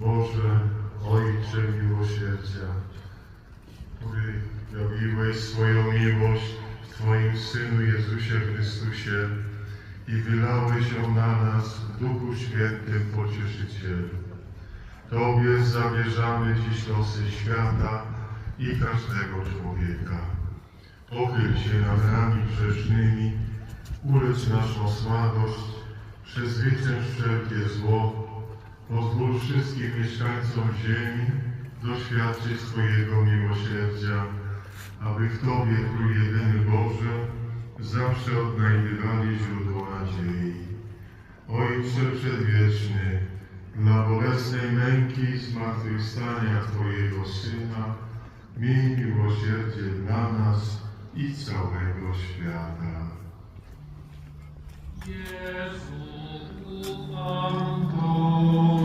Boże, Ojcze miłosierdzia, który objawiłeś swoją miłość w Twoim Synu Jezusie Chrystusie i wylałeś ją na nas w Duchu Świętym Pocieszycielu. Tobie zawierzamy dziś losy świata i każdego człowieka. Pochyl się nad nami grzesznymi, ulecz naszą słabość, przezwycięż wszelkie zło, pozwól wszystkim mieszkańcom ziemi doświadczyć Twojego miłosierdzia, aby w Tobie, Trójjedyny Boże, zawsze odnajdywali źródło nadziei. Ojcze Przedwieczny, dla bolesnej męki i zmartwychwstania Twojego Syna, miej miłosierdzie dla nas i całego świata. Jezu, ufam Tobie.